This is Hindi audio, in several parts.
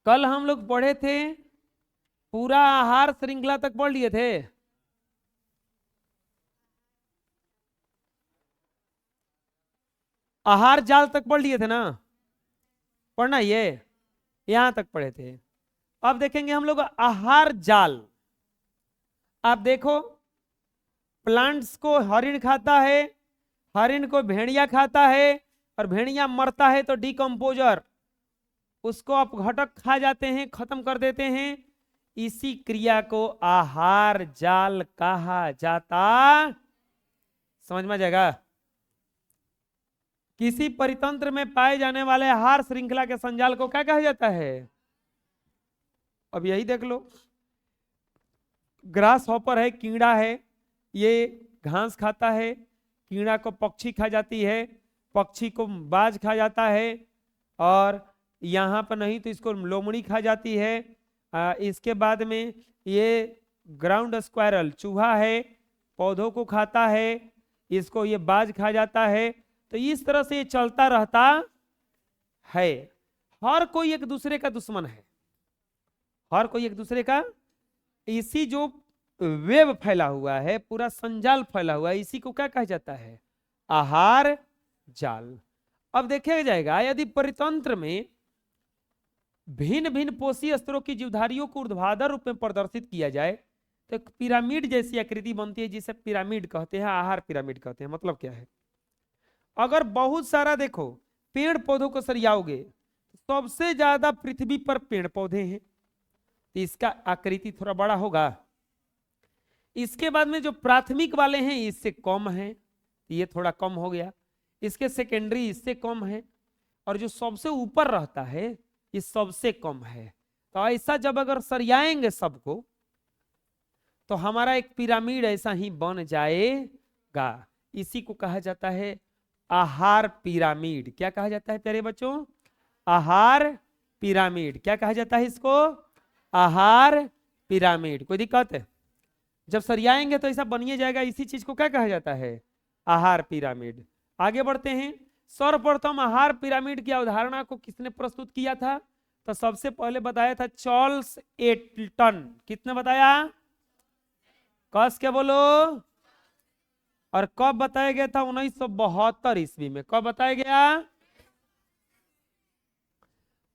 कल हम लोग पढ़े थे, पूरा आहार श्रृंखला तक पढ़ लिए थे। आहार जाल तक पढ़ लिए थे ना, पढ़ना ये यहां तक पढ़े थे। अब देखेंगे हम लोग आहार जाल। आप देखो, प्लांट्स को हरिण खाता है, हरिण को भेड़िया खाता है, और भेड़िया मरता है तो डिकम्पोजर उसको अपघटक खा जाते हैं, खत्म कर देते हैं। इसी क्रिया को आहार जाल कहा जाता। समझ में आ जाएगा। किसी परितंत्र में पाए जाने वाले आहार श्रृंखला के संजाल को क्या कहा जाता है? अब यही देख लो, ग्रास हॉपर है, कीड़ा है, ये घास खाता है, कीड़ा को पक्षी खा जाती है, पक्षी को बाज खा जाता है, और यहाँ पर नहीं तो इसको लोमड़ी खा जाती है। इसके बाद में ये ग्राउंड स्क्वायरल चूहा है, पौधों को खाता है, इसको ये बाज खा जाता है। तो इस तरह से ये चलता रहता है। हर कोई एक दूसरे का दुश्मन है, हर कोई एक दूसरे का, इसी जो वेब फैला हुआ है, पूरा संजाल फैला हुआ है, इसी को क्या कहा जाता है? आहार जाल। अब देखा जाएगा, यदि परितंत्र में भिन्न भिन्न पोषी स्तरों की जीवधारियों को ऊर्ध्वाधर रूप में प्रदर्शित किया जाए तो एक पिरामिड जैसी आकृति बनती है, जिसे पिरामिड कहते हैं, आहार पिरामिड कहते हैं। मतलब क्या है? अगर बहुत सारा देखो पेड़ पौधों को सरियाओगे, सबसे ज्यादा पृथ्वी पर पेड़ पौधे हैं, तो इसका आकृति थोड़ा बड़ा होगा। इसके बाद में जो प्राथमिक वाले हैं इससे कम है, ये थोड़ा कम हो गया। इसके सेकेंडरी इससे कम है, और जो सबसे ऊपर रहता है ये सबसे कम है। तो ऐसा जब अगर सरियाएंगे सबको, तो हमारा एक पिरामिड ऐसा ही बन जाएगा। इसी को कहा जाता है आहार पिरामिड। क्या कहा जाता है प्यारे बच्चों? आहार पिरामिड। क्या कहा जाता है इसको? आहार पिरामिड। कोई दिक्कत है? जब सरियाएंगे तो ऐसा बनिए जाएगा। इसी चीज को क्या कहा जाता है? आहार पिरामिड। आगे बढ़ते हैं। सर्वप्रथम आहार पिरामिड की अवधारणा को किसने प्रस्तुत किया था? तो सबसे पहले बताया था चार्ल्स एटल्टन। किसने बताया? कस के बोलो। और कब बताया गया था? 1972 ईस्वी में। कब बताया गया?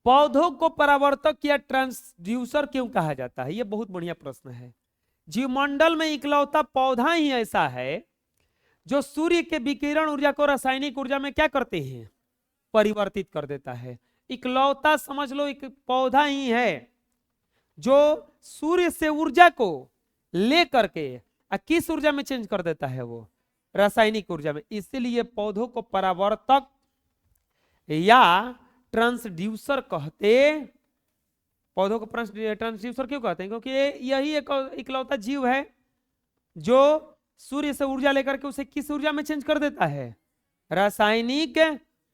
पौधों को परावर्तक या ट्रांसड्यूसर क्यों कहा जाता है? यह बहुत बढ़िया प्रश्न है। जीवमंडल में इकलौता पौधा ही ऐसा है जो सूर्य के विकिरण ऊर्जा को रासायनिक ऊर्जा में क्या करते हैं? परिवर्तित कर देता है। इकलौता समझ लो एक पौधा ही है जो सूर्य से ऊर्जा को लेकर के किस ऊर्जा में चेंज कर देता है? वो रासायनिक ऊर्जा में। इसीलिए पौधों को परावर्तक या ट्रांसड्यूसर कहते। पौधों को ट्रांसड्यूसर क्यों कहते हैं? क्योंकि यही एक इकलौता जीव है जो सूर्य से ऊर्जा लेकर के उसे किस ऊर्जा में चेंज कर देता है? रासायनिक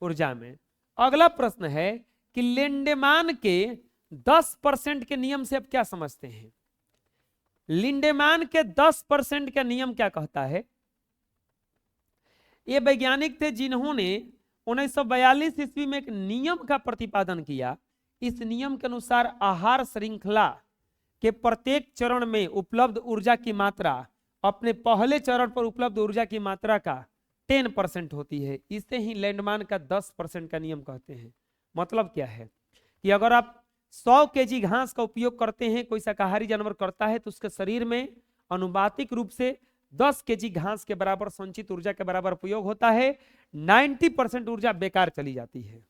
ऊर्जा में। अगला प्रश्न है कि लिंडेमान के 10% के नियम से आप क्या समझते हैं? लिंडेमान के 10% का नियम क्या कहता है? ये वैज्ञानिक थे जिन्होंने 1942 ईस्वी में एक नियम का प्रतिपादन किया। इस नियम के अनुसार आहार श्रृंखला के प्रत्येक चरण में उपलब्ध ऊर्जा की मात्रा अपने पहले चरण पर उपलब्ध ऊर्जा की मात्रा का 10% होती है। इसे ही लैंडमान का 10% का नियम कहते हैं। मतलब क्या है कि अगर आप 100 केजी घास का उपयोग करते हैं, कोई शाकाहारी जानवर करता है, तो उसके शरीर में अनुपातिक रूप से 10 केजी घास के बराबर संचित ऊर्जा के बराबर उपयोग होता है। 90% ऊर्जा बेकार चली जाती है।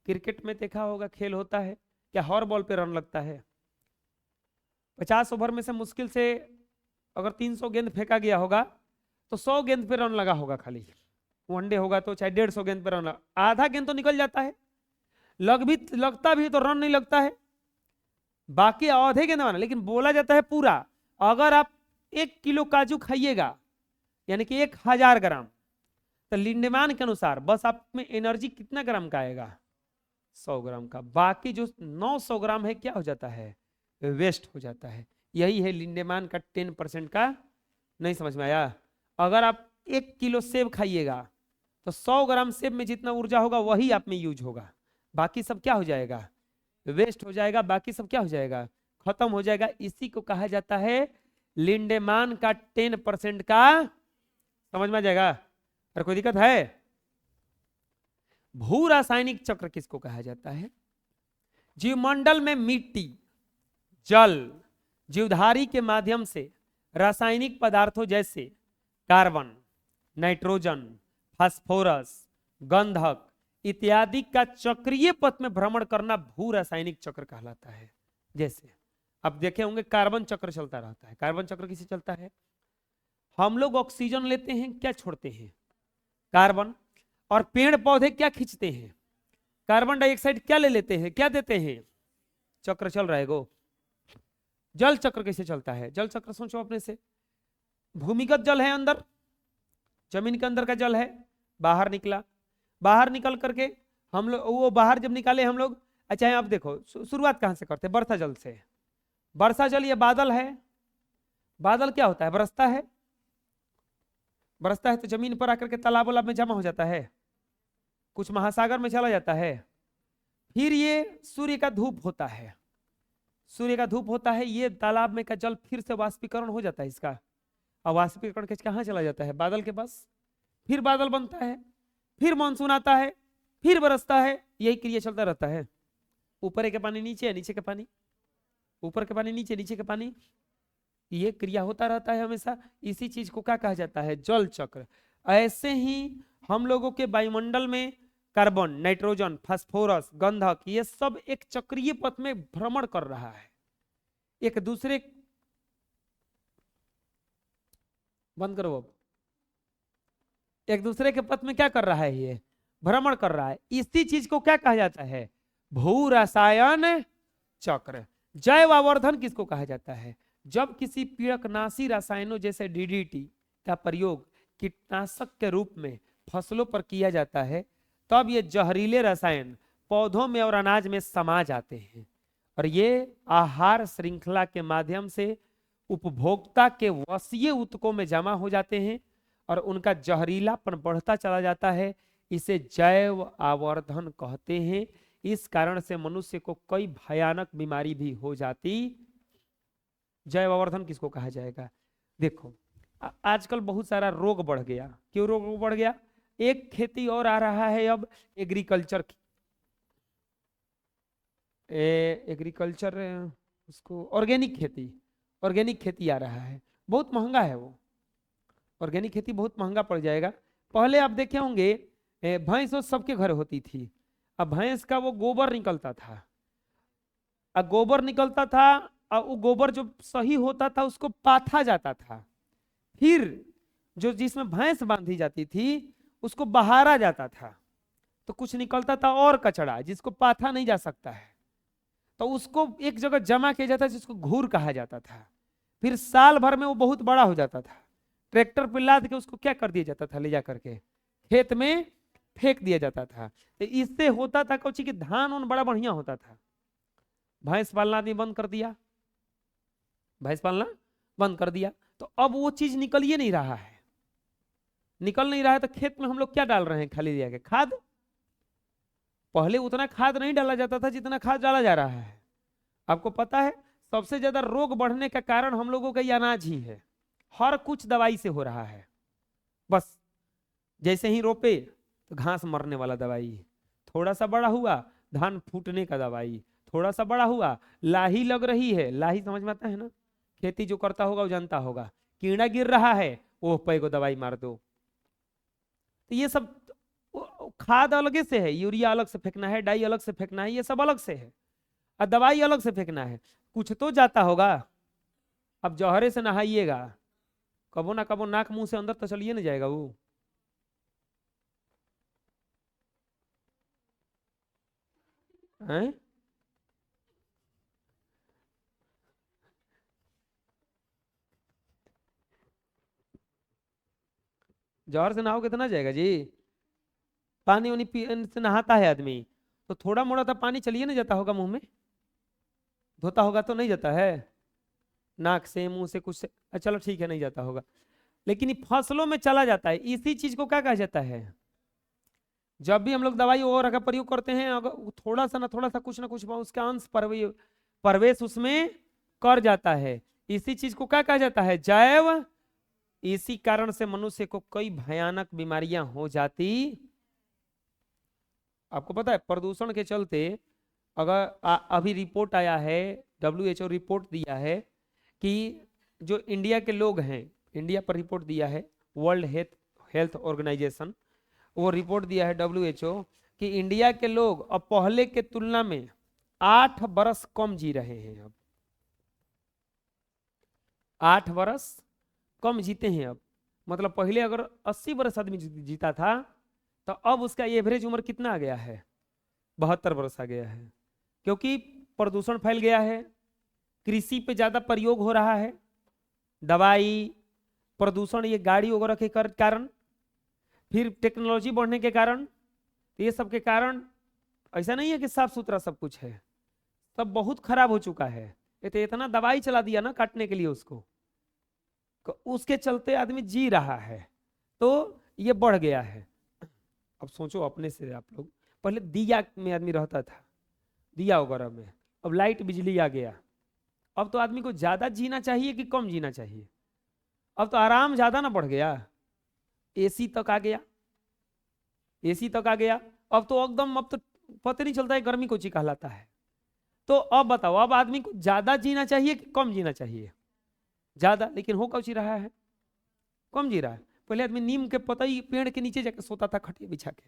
क्रिकेट में देखा होगा, खेल होता है, क्या हर बॉल पे रन लगता है? 50 ओवर में से मुश्किल से अगर 300 गेंद फेंका गया होगा तो 100 गेंद पे रन लगा होगा खाली। वनडे होगा तो चाहे 150 गेंद पे रन लगा, आधा गेंद तो निकल जाता है। लगता भी तो रन नहीं लगता है, बाकी आधे गेंद माना। लेकिन बोला जाता है पूरा। अगर आप 1 किलो काजू खाइएगा यानी कि 1000 ग्राम, तो लिंडेमान के अनुसार बस आप में एनर्जी कितना ग्राम का आएगा? 100 ग्राम का। बाकी जो 900 ग्राम है क्या हो जाता है? वेस्ट हो जाता है। यही है लिंडेमान का 10% का। नहीं समझ में आया? अगर आप 1 किलो सेब खाइएगा तो 100 ग्राम सेब में जितना ऊर्जा होगा वही आप में यूज होगा, बाकी सब क्या हो जाएगा? वेस्ट हो जाएगा, बाकी सब क्या हो जाएगा, खत्म हो जाएगा। इसी को कहा जाता है लिंडेमान का 10% का, समझ में आ जाएगा? और कोई दिक्कत है? भू रासायनिक चक्र किसको कहा जाता है? जीवमंडल में मिट्टी, जल, जीवधारी के माध्यम से रासायनिक पदार्थों जैसे कार्बन, नाइट्रोजन, फास्फोरस, गंधक इत्यादि का चक्रीय पथ में भ्रमण करना भू रासायनिक चक्र कहलाता है। जैसे अब देखे होंगे कार्बन चक्र चलता रहता है। कार्बन चक्र किसे चलता है? हम लोग ऑक्सीजन लेते हैं, क्या छोड़ते हैं? कार्बन। और पेड़ पौधे क्या खींचते हैं? Carbon dioxide. क्या ले लेते हैं, क्या देते हैं? चक्र चल रहा है गो। जल चक्र कैसे चलता है? जल चक्र सोचो अपने से, भूमिगत जल है अंदर, जमीन के अंदर का जल है, बाहर निकला, बाहर निकल करके हम लोग वो बाहर जब निकाले हम लोग, अच्छा आप देखो शुरुआत कहां से करते हैं? वर्षा जल से। वर्षा जल ये बादल है, बादल क्या होता है? बरसता है, बरसता है तो जमीन पर आकर के तालाब वालाब में जमा हो जाता है, कुछ महासागर में चला जाता है, फिर ये सूर्य का धूप होता है, सूर्य का धूप होता है, ये तालाब में का जल फिर से वाष्पीकरण हो जाता है इसका, और वाष्पीकरण के कहाँ चला जाता है? बादल के पास। फिर बादल बनता है, फिर मानसून आता है, फिर बरसता है, यही क्रिया चलता रहता है। ऊपर के पानी नीचे, नीचे के पानी ऊपर के पानी नीचे, नीचे के पानी, ये क्रिया होता रहता है हमेशा। इसी चीज को क्या कहा जाता है? जल चक्र। ऐसे ही हम लोगों के वायुमंडल में कार्बन, नाइट्रोजन, फास्फोरस, गंधक ये सब एक चक्रीय पथ में भ्रमण कर रहा है, एक दूसरे, बंद करो अब, एक दूसरे के पथ में क्या कर रहा है? ये भ्रमण कर रहा है। इसी चीज को क्या कहा जाता है? भू रसायन चक्र। जैव आवर्धन किसको कहा जाता है? जब किसी पीड़कनाशी रसायनों जैसे डीडीटी का प्रयोग कीटनाशक के रूप में फसलों पर किया जाता है, तब ये जहरीले रसायन पौधों में और अनाज में समा जाते हैं, और ये आहार श्रृंखला के माध्यम से उपभोक्ता के वसीय ऊतकों में जमा हो जाते हैं और उनका जहरीलापन बढ़ता चला जाता है। इसे जैव आवर्धन कहते हैं। इस कारण से मनुष्य को कई भयानक बीमारी भी हो जाती। जैव आवर्धन किसको कहा जाएगा? देखो आजकल बहुत सारा रोग बढ़ गया। क्यों रोग बढ़ गया? एक खेती और आ रहा है अब, एग्रीकल्चर, एग्रीकल्चर उसको ऑर्गेनिक खेती, ऑर्गेनिक खेती आ रहा है, बहुत महंगा है वो। ऑर्गेनिक खेती बहुत महंगा पड़ जाएगा। पहले आप देखे होंगे भैंस वो सबके घर होती थी, अब भैंस का वो गोबर निकलता था, अब गोबर निकलता था, और वो गोबर जो सही होता था उसको पाथा जाता था, फिर जो जिसमें भैंस बांधी जाती थी उसको बहारा जाता था, तो कुछ निकलता था और कचड़ा जिसको पाथा नहीं जा सकता है, तो उसको एक जगह जमा किया जाता जिसको घूर कहा जाता था। फिर साल भर में वो बहुत बड़ा हो जाता था, ट्रैक्टर पे लाद के उसको क्या कर दिया जाता था? ले जा करके खेत में फेंक दिया जाता था। तो इससे होता था कुछ कि धान उन बड़ा बढ़िया होता था। भैंस पालना आदमी बंद कर दिया, भैंस पालना बंद कर दिया, तो अब वो चीज निकल ही नहीं रहा है, निकल नहीं रहा है। तो खेत में हम लोग क्या डाल रहे हैं? खाली दिया के खाद। पहले उतना खाद नहीं डाला जाता था जितना खाद डाला जा रहा है। आपको पता है सबसे ज्यादा रोग बढ़ने का कारण हम लोगों का ये अनाज ही है। हर कुछ दवाई से हो रहा है। बस जैसे ही रोपे तो घास मरने वाला दवाई, थोड़ा सा बड़ा हुआ धान फूटने का दवाई, थोड़ा सा बड़ा हुआ लाही लग रही है, लाही समझ में आता है ना? खेती जो करता होगा वो जानता होगा, कीड़ा गिर रहा है, ओह पे को दवाई मार दो। तो ये सब खाद अलग से है, यूरिया अलग से फेंकना है, डाई अलग से फेंकना है, ये सब अलग से है, और दवाई अलग से फेंकना है। कुछ तो जाता होगा। अब जौहरे से नहाइएगा, कबो ना कबो नाक मुंह से अंदर तो चलिए ना जाएगा वो। हैं? जौहर से नहाओ कितना जाएगा जी? पानी वानी से नहाता है आदमी तो थोड़ा मोड़ा तो पानी चलिए ना जाता होगा मुंह में, धोता होगा तो नहीं जाता है, नाक से मुंह से कुछ से, चलो ठीक है नहीं जाता होगा, लेकिन फसलों में चला जाता है। इसी चीज को क्या कहा जाता है? जब भी हम लोग दवाई वगैरह का प्रयोग करते हैं, अगर थोड़ा सा ना कुछ उसका अंश प्रवेश उसमें कर जाता है। इसी चीज को क्या कहा जाता है? जैव। इसी कारण से मनुष्य को कई भयानक बीमारियां हो जाती। आपको पता है प्रदूषण के चलते, अगर अभी रिपोर्ट आया है, WHO रिपोर्ट दिया है कि जो इंडिया के लोग हैं, इंडिया पर रिपोर्ट दिया है वर्ल्ड हेल्थ ऑर्गेनाइजेशन, वो रिपोर्ट दिया है WHO कि इंडिया के लोग अब पहले के तुलना में 8 बरस कम जी रहे हैं। अब 8 बरस कम जीते हैं अब। मतलब पहले अगर 80 बरस आदमी जीता था, तो अब उसका एवरेज उम्र कितना आ गया है? 72 बरस आ गया है। क्योंकि प्रदूषण फैल गया है, कृषि पे ज्यादा प्रयोग हो रहा है, दवाई, प्रदूषण, ये गाड़ी वगैरह के कारण, फिर टेक्नोलॉजी बढ़ने के कारण, ये सब के कारण ऐसा नहीं है कि साफ सुथरा सब कुछ है, सब बहुत खराब हो चुका है। ये तो इतना दवाई चला दिया ना काटने के लिए उसको, उसके चलते आदमी जी रहा है, तो ये बढ़ गया है। अब सोचो अपने से आप लोग, पहले दिया में आदमी रहता था, दिया वगैरह में, अब लाइट बिजली आ गया। अब तो आदमी को ज्यादा जीना चाहिए कि कम जीना चाहिए? अब तो आराम ज्यादा ना बढ़ गया, एसी तक आ गया, एसी तक आ गया। अब तो एकदम, अब तो पता नहीं चलता है गर्मी को ची कहलाता है। तो अब बताओ, अब आदमी को ज्यादा जीना चाहिए कि कम जीना चाहिए? ज्यादा। लेकिन हो कौन सी रहा है? कम जी रहा है। पहले आदमी नीम के पतई पेड़ के नीचे जाकर सोता था खटिया बिछा के,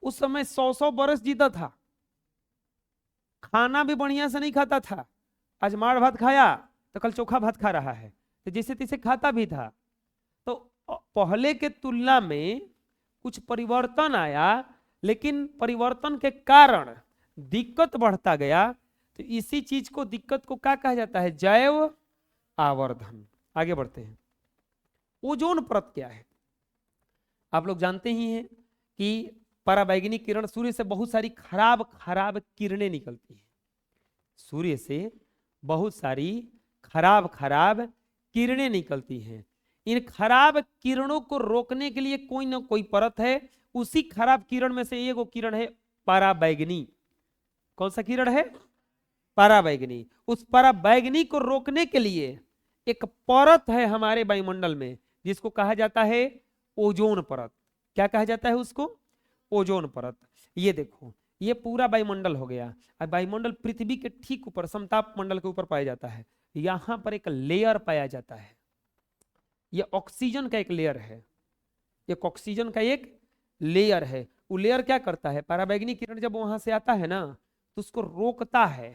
उस समय 100-100 बरस जीता था, खाना भी बढ़िया से नहीं खाता था। आज माड़ भात खाया तो कल चोखा भात खा रहा है, तो जैसे तैसे खाता भी था। तो पहले के तुलना में कुछ परिवर्तन आया, लेकिन परिवर्तन के कारण दिक्कत बढ़ता गया। तो इसी चीज को, दिक्कत को क्या कहा जाता है? जैव आवर्धन। आगे बढ़ते हैं। ओजोन परत क्या है? आप लोग जानते ही हैं कि पराबैंगनी किरण, सूर्य से बहुत सारी खराब खराब किरणें निकलती हैं, सूर्य से बहुत सारी खराब खराब किरणें निकलती हैं। इन खराब किरणों को रोकने के लिए कोई ना कोई परत है। उसी खराब किरण में से एक किरण है पराबैंगनी। कौन सा किरण है? पराबैंगनी। उस पराबैंगनी को रोकने के लिए एक परत है हमारे वायुमंडल में, जिसको कहा जाता है ओजोन परत। क्या कहा जाता है उसको? ओजोन परत। ये देखो, ये पूरा वायुमंडल हो गया। अब वायुमंडल पृथ्वी के ठीक ऊपर, समताप मंडल के ऊपर पाया जाता है। यहां पर एक लेयर पाया जाता है, ये ऑक्सीजन का एक लेयर है, एक ऑक्सीजन का एक लेयर है। वो लेयर क्या करता है? पराबैंगनी किरण जब वहां से आता है ना, तो उसको रोकता है,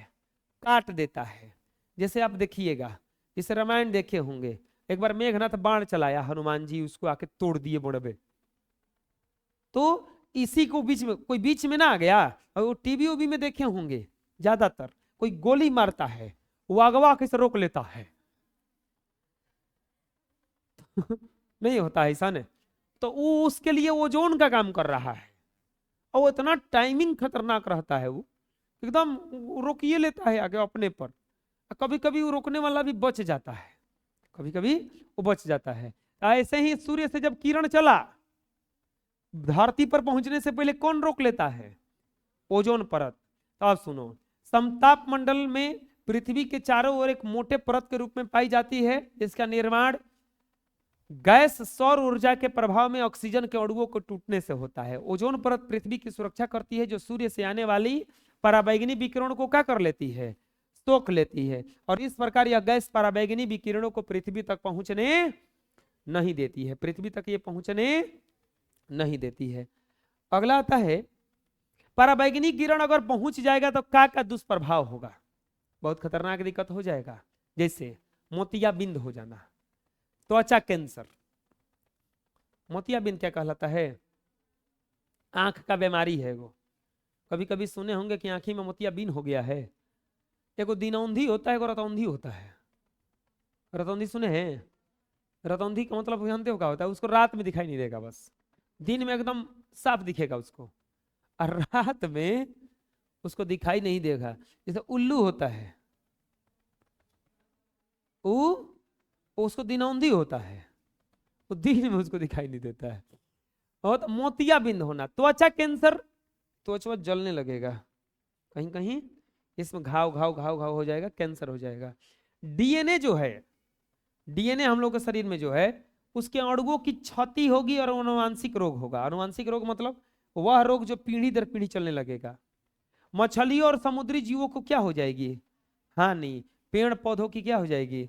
काट देता है। जैसे आप देखिएगा, इस रामायण देखे होंगे, एक बार मेघनाथ बाण चलाया, हनुमान जी उसको आके तोड़ दिए बुढ़बे। तो इसी को बीच में, कोई बीच में ना आ गया। और वो टीवी उवी में देखे होंगे, ज्यादातर कोई गोली मारता है, वो अगवा कैसे रोक लेता है। नहीं होता है ऐसा, नहीं। तो वो उसके लिए ओजोन का काम कर रहा है, और वो इतना टाइमिंग खतरनाक रहता है, वो एकदम रोकिए लेता है आगे अपने पर। कभी कभी वो रोकने वाला भी बच जाता है, कभी कभी वो बच जाता है। ऐसे ही सूर्य से जब किरण चला, धरती पर पहुंचने से पहले कौन रोक लेता है? ओजोन परत। तो आप सुनो, समताप मंडल में पृथ्वी के चारों ओर एक मोटे परत के रूप में पाई जाती है, जिसका निर्माण गैस सौर ऊर्जा के प्रभाव में ऑक्सीजन के अणुओं को टूटने से होता है। ओजोन परत पृथ्वी की सुरक्षा करती है, जो सूर्य से आने वाली पराबैंगनी विकिरण को क्या कर लेती है? सोख लेती है। और इस प्रकार यह गैस पराबैंगनी विकिरणों को पृथ्वी तक पहुंचने नहीं देती है, पृथ्वी तक ये पहुंचने नहीं देती है। अगला आता है, पराबैंगनी किरण अगर पहुंच जाएगा तो क्या क्या दुष्प्रभाव होगा? बहुत खतरनाक दिक्कत हो जाएगा। जैसे मोतियाबिंद हो जाना, त्वचा कैंसर। मोतियाबिंद क्या कहलाता है? आंख का बीमारी है वो। कभी कभी सुने होंगे कि आंखी में मोतियाबिंद हो गया है। एगो दिनौंधी होता है, एगो रतौंधी होता है। रतौंधी सुने हैं? रतौंधी का मतलब जानते हो क्या होता है? उसको रात में दिखाई नहीं देगा, बस दिन में एकदम साफ दिखेगा उसको, और रात में उसको दिखाई नहीं देगा। जैसे उल्लू होता है, वो उसको दिनौंधी होता है, वो दिन में उसको दिखाई नहीं देता है। और मोतियाबिंद होना, त्वचा कैंसर, त्वचा जलने लगेगा, कहीं कहीं इसमें घाव घाव घाव घाव हो जाएगा, कैंसर हो जाएगा। डीएनए जो है, डीएनए हम लोग के शरीर में जो है उसके अणुओं की क्षति होगी और अनुवांशिक रोग होगा। अनुवांशिक रोग मतलब वह रोग जो पीढ़ी दर पीढ़ी चलने लगेगा। मछलियों और समुद्री जीवों को क्या हो जाएगी? हानि। पेड़ पौधों की क्या हो जाएगी?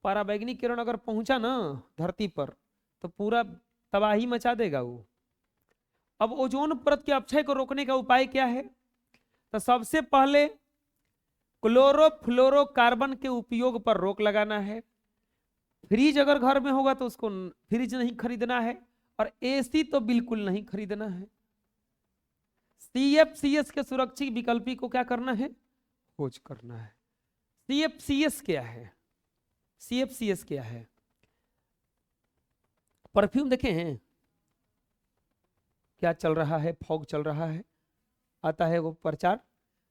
पराबैंगनी किरण अगर पहुंचा ना धरती पर तो पूरा तबाही मचा देगा वो। अब ओजोन परत के अपक्षय को रोकने का उपाय क्या है? तो सबसे पहले क्लोरोफ्लोरोकार्बन के उपयोग पर रोक लगाना है। फ्रिज अगर घर में होगा तो उसको फ्रिज नहीं खरीदना है, और एसी तो बिल्कुल नहीं खरीदना है। सीएफसीएस के सुरक्षित विकल्प को क्या करना है? खोज करना है। सीएफसीएस क्या है? सीएफसीएस क्या है? परफ्यूम देखे हैं क्या चल रहा है? फॉग चल रहा है, आता है वो प्रचार,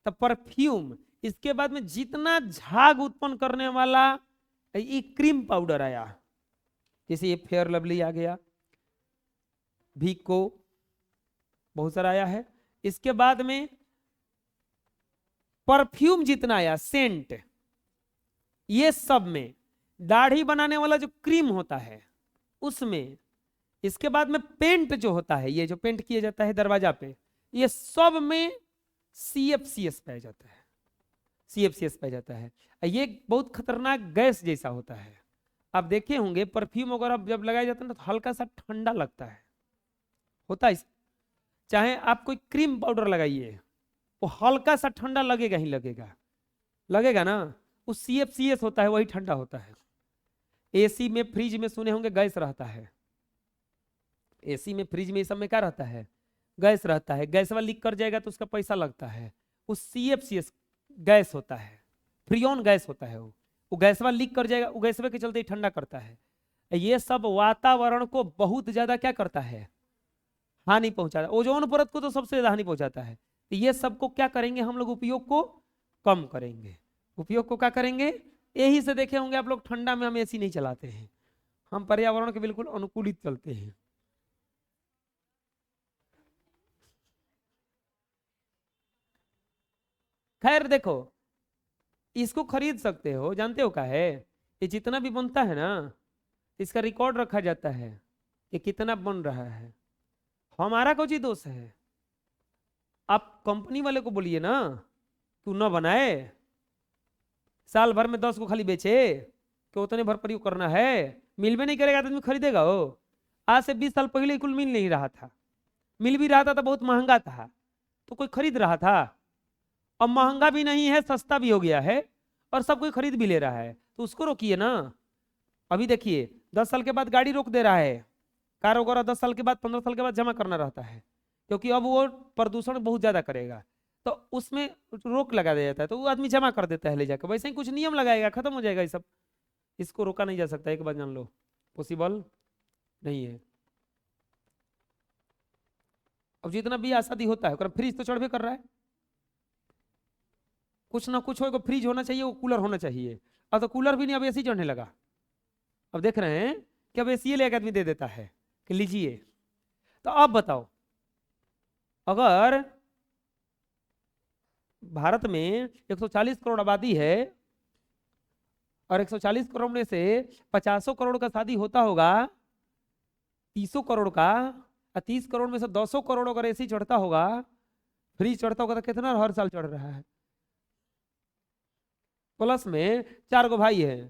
तब परफ्यूम। इसके बाद में जितना झाग उत्पन्न करने वाला ये क्रीम पाउडर आया, जैसे ये फेयर लवली आ गया, वीको, बहुत सारा आया है। इसके बाद में परफ्यूम जितना आया, सेंट, ये सब में दाढ़ी बनाने वाला जो क्रीम होता है उसमें, इसके बाद में पेंट जो होता है, ये जो पेंट किया जाता है दरवाजा पे, ये सब में सीएफसीएस पाया जाता है। सीएफसीएस पाया जाता है। ये बहुत खतरनाक गैस जैसा होता है। आप देखे होंगे परफ्यूम वगैरह जब लगाया जाता है ना तो हल्का सा ठंडा लगता है, होता है। चाहे आप कोई क्रीम पाउडर लगाइए वो हल्का सा ठंडा लगेगा ही लगेगा, लगेगा ना। वो सीएफसीएस होता है, वही ठंडा होता है। एसी में फ्रिज में सुने होंगे गैस रहता है, एसी में फ्रिज में इस सब में क्या रहता है? गैस रहता है। गैस वाला लीक कर जाएगा तो उसका पैसा लगता है। वो सीएफसीएस गैस होता है, फ्रियोन गैस होता है। वो गैस वाला लीक कर जाएगा, वो गैस के चलते ही ठंडा करता है। ये सब वातावरण को बहुत ज्यादा क्या करता है? हानि पहुंचाता है। ओजोन परत को तो सबसे ज्यादा हानि पहुंचाता है। तो ये सबको क्या करेंगे हम लोग? उपयोग को कम करेंगे। उपयोग को क्या करेंगे? यही से देखे होंगे आप लोग, ठंडा में हम एसी नहीं चलाते हैं, हम पर्यावरण के बिल्कुल अनुकूलित चलते हैं। खैर देखो, इसको खरीद सकते हो, जानते हो क्या है? ये जितना भी बनता है ना, इसका रिकॉर्ड रखा जाता है कि कितना बन रहा है। हमारा कुछ ही दोष है? आप कंपनी वाले को बोलिए ना तू ना बनाए, साल भर में 10 को खाली बेचे, कि उतने भर प्रयोग करना है। मिल भी नहीं करेगा तो आदमी खरीदेगा वो? आज से 20 साल पहले कुल मिल नहीं रहा था, मिल भी रहा था तो बहुत महंगा था, तो कोई खरीद रहा था? अब महंगा भी नहीं है, सस्ता भी हो गया है, और सब कोई खरीद भी ले रहा है, तो उसको रोकिए ना। अभी देखिए 10 साल के बाद गाड़ी रोक दे रहा है, कार वगैरह 10 साल के बाद 15 साल के बाद जमा करना रहता है, क्योंकि अब वो प्रदूषण बहुत ज्यादा करेगा, तो उसमें रोक लगा दिया जाता है, तो वो आदमी जमा कर देता है ले जाकर। वैसे ही कुछ नियम लगाएगा, खत्म हो जाएगा ये सब। इसको रोका नहीं जा सकता, एक बार जान लो, पॉसिबल नहीं है। अब जितना भी शादी होता है फ्रिज तो चढ़ कर रहा है, कुछ ना कुछ हो, फ्रिज होना चाहिए, वो कूलर होना चाहिए। अब तो कूलर भी नहीं, अब एसी चढ़ने लगा। अब देख रहे हैं कि अब एसी लेकर आदमी दे देता है कि लीजिए। तो अब बताओ, अगर भारत में 140 करोड़ आबादी है, और 140 करोड़ में से 50 करोड़ का शादी होता होगा, 30 करोड़ का, और 30 करोड़ में से 200 करोड़ अगर एसी चढ़ता होगा, फ्रिज चढ़ता होगा, तो कितना हर साल चढ़ रहा है? प्लस में 4 गो भाई है,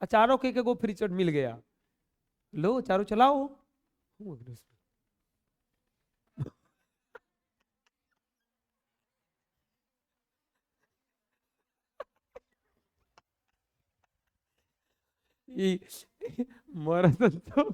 और चारों के गो फ्रिज मिल गया, लो चारों चलाओ। ये मरद तो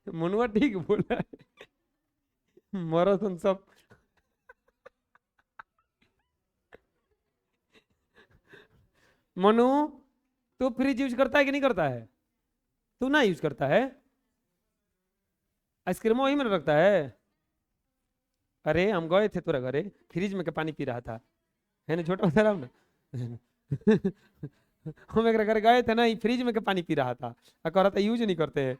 मनुआ ठीक बोला है। मैराथन सब। मनु, तू फ्रिज यूज करता है कि नहीं करता है? तू ना यूज करता है? आइसक्रीम वही में रखता है? अरे हम गए थे तेरा घरे, फ्रिज में के पानी पी रहा था, है ना, छोटा बता रहा हूं ना। हम एक घर गए थे ना, फ्रिज में के पानी पी रहा था और कह रहा था यूज नहीं करते हैं।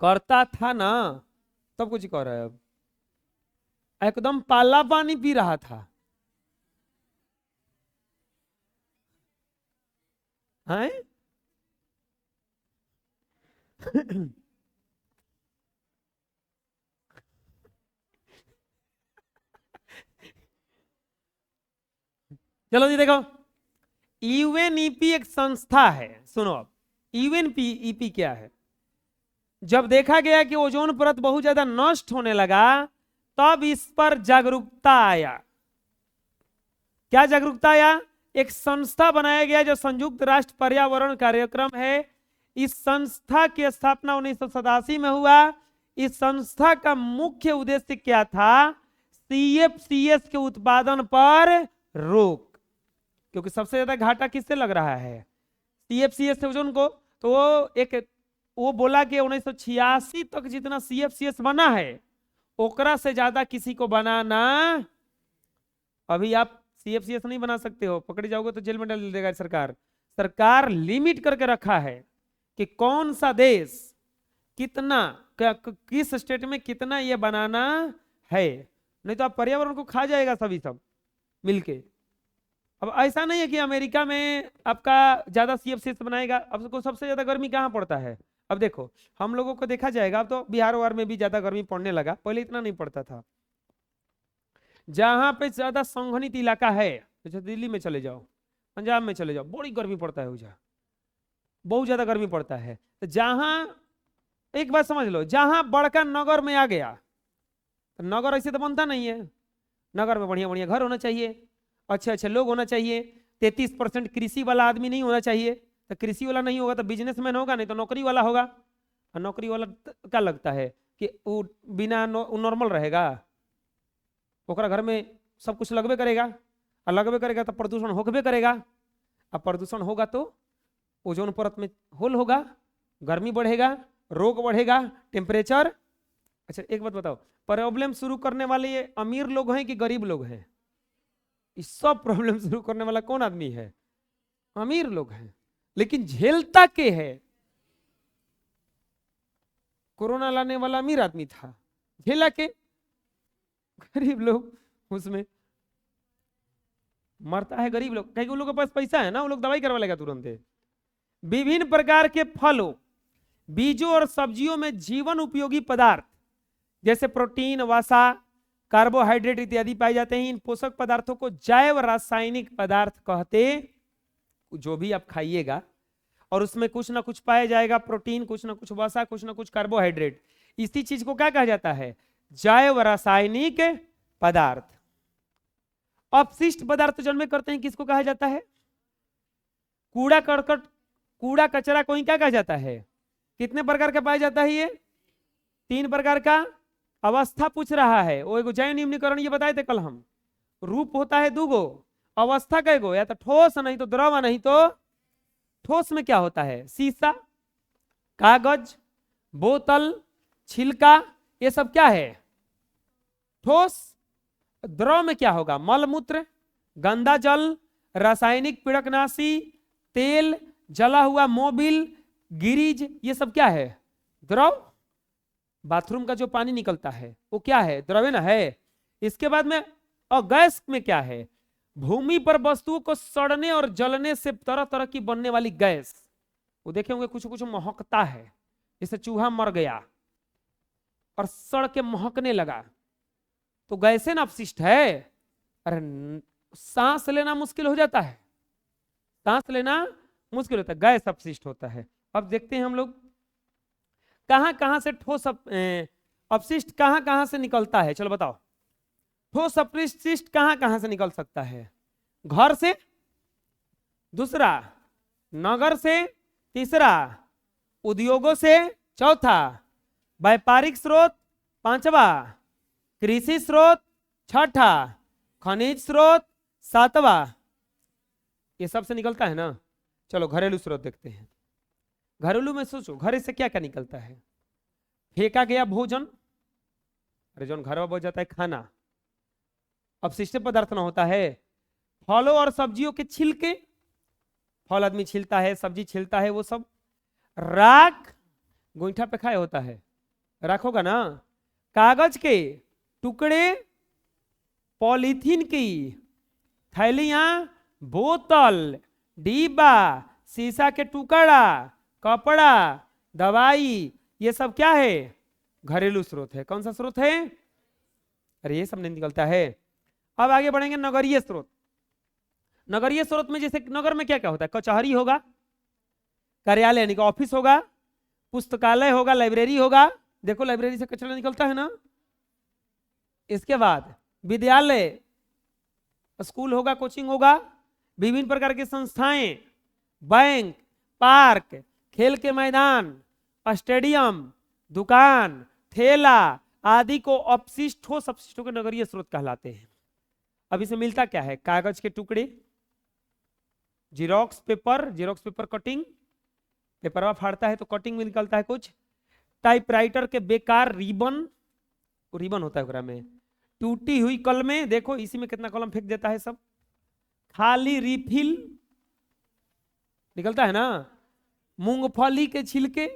करता था ना, तब कुछ कह रहा है अब। एकदम पाला पानी पी रहा था। हैं? चलो जी देखो, यूएनईपी एक संस्था है, सुनो अब। यूएनईपी क्या है? जब देखा गया कि ओजोन परत बहुत ज्यादा नष्ट होने लगा, तब इस पर जागरूकता आया। क्या जागरूकता आया? एक संस्था बनाया गया जो संयुक्त राष्ट्र पर्यावरण कार्यक्रम है। इस संस्था की स्थापना 1987 में हुआ। इस संस्था का मुख्य उद्देश्य क्या था? सीएफसीएस के उत्पादन पर रोक। क्योंकि सबसे ज्यादा घाटा किससे लग रहा है? सीएफसीएस से ओजोन को। तो वो बोला कि 1986 तक जितना सीएफसीएस बना है, ओकरा से ज्यादा किसी को बनाना। अभी आप सीएफसीएस नहीं बना सकते हो, पकड़े जाओगे तो जेल में डाल देगा सरकार। सरकार लिमिट करके रखा है कि कौन सा देश कितना, किस स्टेट में कितना ये बनाना है, नहीं तो आप पर्यावरण को खा जाएगा सभी सब मिलके। अब ऐसा नहीं है कि अमेरिका में आपका ज्यादा सीएफसीएस बनाएगा। अब सबसे ज्यादा गर्मी कहाँ पड़ता है? अब देखो, हम लोगों को देखा जाएगा, अब तो बिहार वार में भी ज्यादा गर्मी पड़ने लगा, पहले इतना नहीं पड़ता था। जहां पे ज्यादा संघनित इलाका है, जैसे दिल्ली में चले जाओ, पंजाब में चले जाओ, बड़ी गर्मी पड़ता है उधर, बहुत ज्यादा गर्मी पड़ता है। तो जहां, एक बात समझ लो, जहां बड़का नगर में आ गया, तो नगर ऐसे तो बनता नहीं है। नगर में बढ़िया बढ़िया घर होना चाहिए, अच्छे अच्छे लोग होना चाहिए, 33% कृषि वाला आदमी नहीं होना चाहिए। तो कृषि वाला नहीं होगा तो बिजनेसमैन होगा, नहीं तो नौकरी वाला होगा। और नौकरी वाला क्या लगता है कि वो बिना नॉर्मल रहेगा? ओकरा घर में सब कुछ लगबे करेगा, और लगबे करेगा तो प्रदूषण होगबे करेगा। अब प्रदूषण होगा तो ओजोन परत में होल होगा, गर्मी बढ़ेगा, रोग बढ़ेगा, टेम्परेचर। अच्छा एक बात बताओ, प्रॉब्लम शुरू करने वाले ये अमीर लोग हैं कि गरीब लोग हैं? इस सब प्रॉब्लम शुरू करने वाला कौन आदमी है? अमीर लोग हैं। लेकिन झेलता के है? कोरोना लाने वाला अमीर आदमी था, झेला के गरीब लोग उसमें मरता है। गरीब लोग, कई लोगों के पास पैसा है ना, वो लोग दवाई करवा लेगा तुरंत। विभिन्न प्रकार के फलों, बीजों और सब्जियों में जीवन उपयोगी पदार्थ जैसे प्रोटीन, वसा, कार्बोहाइड्रेट इत्यादि पाए जाते हैं। इन पोषक पदार्थों को जैव रासायनिक पदार्थ कहते। जो भी आप खाइएगा और उसमें कुछ ना कुछ पाया जाएगा, प्रोटीन, कुछ ना कुछ वसा, कुछ ना कुछ कार्बोहाइड्रेट, इसी चीज को क्या कहा जाता है? जैव रासायनिक पदार्थ। अपशिष्ट पदार्थ जन्म करते हैं, किसको कहा जाता है? कूड़ा करकट, कूड़ा कचरा को ही क्या कहा जाता है? कितने प्रकार का पाया जाता है ये? 3 प्रकार का। अवस्था पूछ रहा है, वो एगो जैव निम्नीकरण ये बताए थे कल हम। रूप होता है 2 गो, अवस्था का एगो, या तो ठोस नहीं तो द्रव, नहीं तो ठोस में क्या होता है? शीशा, कागज, बोतल, छिलका, ये सब क्या है? ठोस। द्रव में क्या होगा? मलमूत्र, गंदा जल, रासायनिक पीड़कनाशी, तेल, जला हुआ मोबिल, गिरीज, ये सब क्या है? द्रव। बाथरूम का जो पानी निकलता है वो क्या है? द्रव ना है। इसके बाद में और गैस में क्या है? भूमि पर वस्तुओं को सड़ने और जलने से तरह तरह की बनने वाली गैस। वो देखे होंगे कुछ कुछ महकता है, जैसे चूहा मर गया और सड़ के महकने लगा, तो गैसे ना अपशिष्ट है। अरे सांस लेना मुश्किल हो जाता है, सांस लेना मुश्किल होता है, गैस अपशिष्ट होता है। अब देखते हैं हम लोग कहां कहां से ठोस अपशिष्ट कहां कहां से निकलता है। चलो बताओ, ठोस अपशिष्ट कहां कहां से निकल सकता है? घर से, दूसरा, नगर से तीसरा, उद्योगों से चौथा, व्यापारिक स्रोत पांचवा, कृषि स्रोत छठा, खनिज स्रोत सातवा। ये सबसे निकलता है ना। चलो घरेलू स्रोत देखते हैं। घरेलू में सोचो घर से क्या क्या निकलता है। फेंका गया भोजन, अरे जो घर में बच जाता है खाना, अपशिष्ट पदार्थ ना होता है। फलों और सब्जियों के छिलके, फल आदमी छिलता है, सब्जी छिलता है, वो सब। राख, गोईठा पे खाए होता है, राख होगा ना। कागज के टुकड़े, पॉलीथीन की थैलियां, बोतल, डिब्बा, शीशा के टुकड़ा, कपड़ा, दवाई, ये सब क्या है? घरेलू स्रोत है। कौन सा स्रोत है? अरे ये सब नहीं निकलता है। अब आगे बढ़ेंगे नगरीय स्रोत। नगरीय स्रोत में जैसे नगर में क्या क्या होता है? कचहरी होगा, कार्यालय यानी कि ऑफिस होगा, पुस्तकालय होगा, लाइब्रेरी होगा। देखो लाइब्रेरी से कचरा निकलता है ना। इसके बाद विद्यालय, स्कूल होगा, कोचिंग होगा, विभिन्न प्रकार की संस्थाएं, बैंक, पार्क, खेल के मैदान, स्टेडियम, दुकान, ठेला आदि को अपशिष्ट, ठोस अपशिष्टों के नगरीय स्रोत कहलाते हैं। अब इसे मिलता क्या है? कागज के टुकड़े, जीरोक्स पेपर कटिंग, पेपरवा फाड़ता है तो कटिंग में निकलता है कुछ। टाइपराइटर के बेकार रिबन, रिबन होता है में। टूटी हुई कलमें, देखो इसी में कितना कलम फेंक देता है सब। खाली रिफिल निकलता है ना। मूंगफली के छिलके,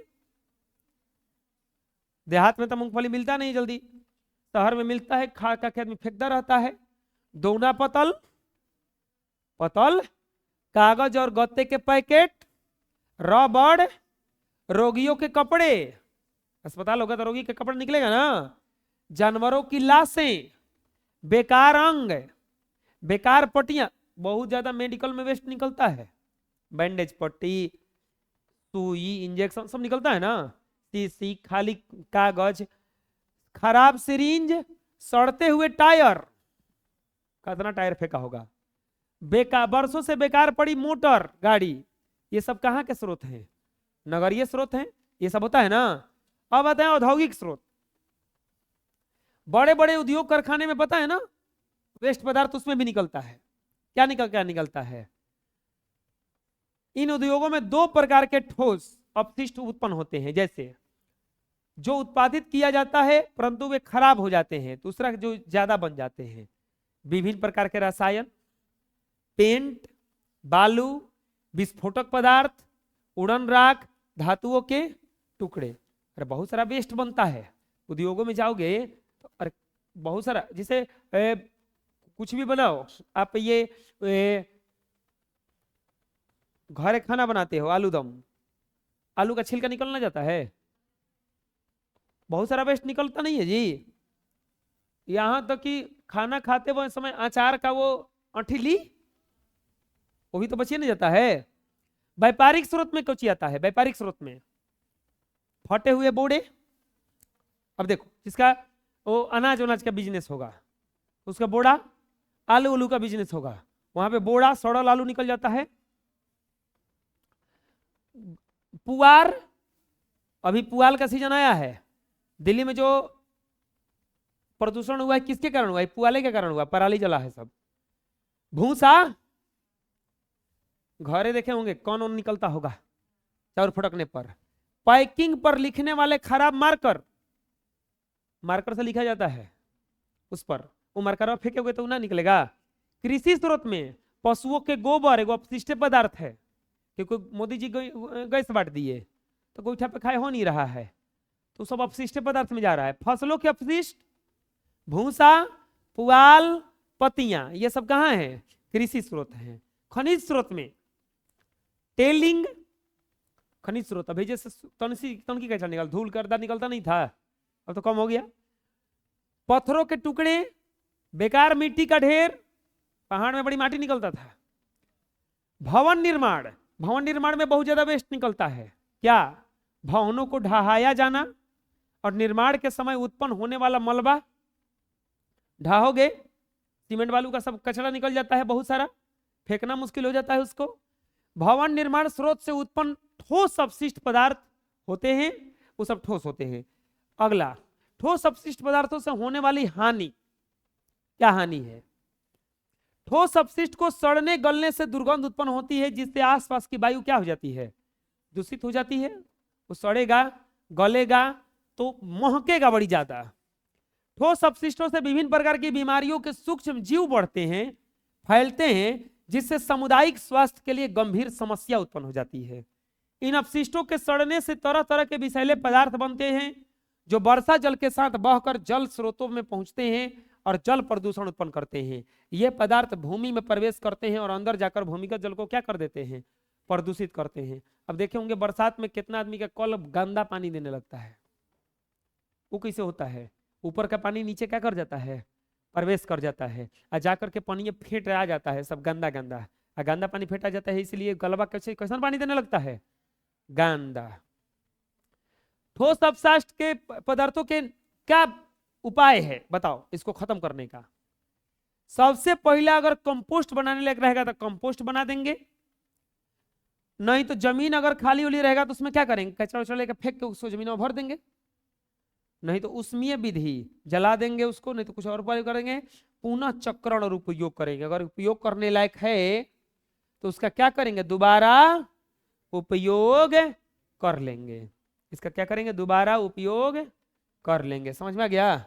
देहात में तो मूंगफली मिलता नहीं जल्दी, शहर में मिलता है, खा का खेत में फेंकता रहता है। दोना पतल, कागज और गत्ते के पैकेट, रबड़, रोगियों के कपड़े, अस्पताल होगा तो रोगी के कपड़े निकलेगा ना। जानवरों की लाशें, बेकार अंग, बेकार पट्टियां, बहुत ज्यादा मेडिकल में वेस्ट निकलता है। बैंडेज पट्टी, सुई, इंजेक्शन सब निकलता है ना। शीशी, खाली कागज, खराब सिरिंज, सड़ते हुए टायर, कितना टायर फेंका होगा। बेकार, बरसों से बेकार पड़ी मोटर गाड़ी, ये सब कहाँ के स्रोत हैं? नगरीय स्रोत हैं। ये सब होता है ना। अब आते हैं औद्योगिक स्रोत। बड़े बड़े उद्योग कारखाने में पता है ना, वेस्ट पदार्थ उसमें भी निकलता है। क्या निकलता है? इन उद्योगों में दो प्रकार के ठोस अपशिष्ट उत्पन्न होते हैं। जैसे जो उत्पादित किया जाता है परंतु वे खराब हो जाते हैं, दूसरा जो ज्यादा बन जाते हैं। विभिन्न प्रकार के रसायन, पेंट, बालू, विस्फोटक पदार्थ, उड़न राख, धातुओं के टुकड़े। अरे बहुत सारा वेस्ट बनता है। उद्योगों में जाओगे तो अरे बहुत सारा, जैसे कुछ भी बनाओ आप, ये घर खाना बनाते हो, आलू दम, आलू का छिलका निकलना जाता है, बहुत सारा वेस्ट निकलता नहीं है जी। यहां तक कि खाना खाते हुए समय अचार का वो अंठीली, वो भी तो बचिए नहीं जाता है। व्यापारिक स्रोत में कुछ आता है। व्यापारिक स्रोत में फटे हुए बोड़े, अब देखो जिसका वो अनाज का बिजनेस होगा, उसका बोड़ा, आलू का बिजनेस होगा, वहां पे बोड़ा सड़ल आलू निकल जाता है। पुआर, अभी पुआल का सीजन आया है। दिल्ली में जो प्रदूषण हुआ है किसके कारण हुआ है? पुआले के कारण हुआ, पराली जला है सब। भूसा, घरे देखे होंगे कौन निकलता होगा चाउर फटकने पर। पैकिंग पर लिखने वाले खराब मार्कर, मार्कर से लिखा जाता है उस पर, वो मार्कर फेंके हुए तो ना निकलेगा। कृषि स्रोत में पशुओं के गोबर एगो अपशिष्ट पदार्थ है, क्योंकि मोदी जी गैस बांट दिए तो गोईठा पे खाए हो नहीं रहा है, तो सब अपशिष्ट पदार्थ में जा रहा है। फसलों के अपशिष्ट, भूसा, पुआल, पत्तियां, ये सब कहाँ है? कृषि स्रोत है। खनिज स्रोत में टेलिंग, खनिज स्रोत, अभी जैसे तनकी कैसा निकल, धूल करदा निकलता नहीं था, अब तो कम हो गया। पत्थरों के टुकड़े, बेकार मिट्टी का ढेर, पहाड़ में बड़ी माटी निकलता था। भवन निर्माण, भवन निर्माण में बहुत ज्यादा वेस्ट निकलता है। क्या? भवनों को ढहाया जाना और निर्माण के समय उत्पन्न होने वाला मलबा, ढाहोगे सीमेंट बालू का सब कचरा निकल जाता है, बहुत सारा फेंकना मुश्किल हो जाता है उसको। भवन निर्माण स्रोत से उत्पन्न ठोस अपशिष्ट पदार्थ होते हैं, वो सब ठोस होते हैं। अगला, ठोस अपशिष्ट पदार्थों से होने वाली हानि, क्या हानि है? ठोस अपशिष्ट को सड़ने गलने से दुर्गंध उत्पन्न होती है, जिससे आसपास की वायु क्या हो जाती है? दूषित हो जाती है। वो सड़ेगा गलेगा तो महकेगा बड़ी ज्यादा। ठोस अपशिष्टों से विभिन्न प्रकार की बीमारियों के सूक्ष्म जीव बढ़ते हैं, फैलते हैं, जिससे सामुदायिक स्वास्थ्य के लिए गंभीर समस्या उत्पन्न हो जाती है। इन अपशिष्टों के सड़ने से तरह तरह के विषैले पदार्थ बनते हैं, जो वर्षा जल के साथ बहकर जल स्रोतों में पहुंचते हैं और जल प्रदूषण उत्पन्न करते हैं। ये पदार्थ भूमि में प्रवेश करते हैं और अंदर जाकर भूमिगत जल को क्या कर देते हैं? प्रदूषित करते हैं। अब देखे होंगे बरसात में कितना आदमी का कल गंदा पानी देने लगता है। वो कैसे होता है? ऊपर का पानी नीचे क्या कर जाता है? प्रवेश कर जाता है, और जाकर के पानी फेंट आ जाता है, सब गंदा गंदा, और गंदा पानी फेंटा जाता है, इसलिए गलबा कैसा पानी देने लगता है? गंदा। ठोस अपशिष्ट के पदार्थों के क्या उपाय है बताओ इसको खत्म करने का? सबसे पहला, अगर कंपोस्ट बनाने लायक रहेगा तो कंपोस्ट बना देंगे, नहीं तो जमीन अगर खाली उली रहेगा तो उसमें क्या करेंगे? कचरा उचरा लेकर फेंक के उसको जमीन में भर देंगे, नहीं तो उष्मीय विधि जला देंगे उसको, नहीं तो कुछ और उपाय करेंगे। पुनः चक्रण और उपयोग करेंगे। अगर उपयोग करने लायक है तो उसका क्या करेंगे? दोबारा उपयोग कर लेंगे। इसका क्या करेंगे? दोबारा उपयोग कर लेंगे। समझ में आ गया?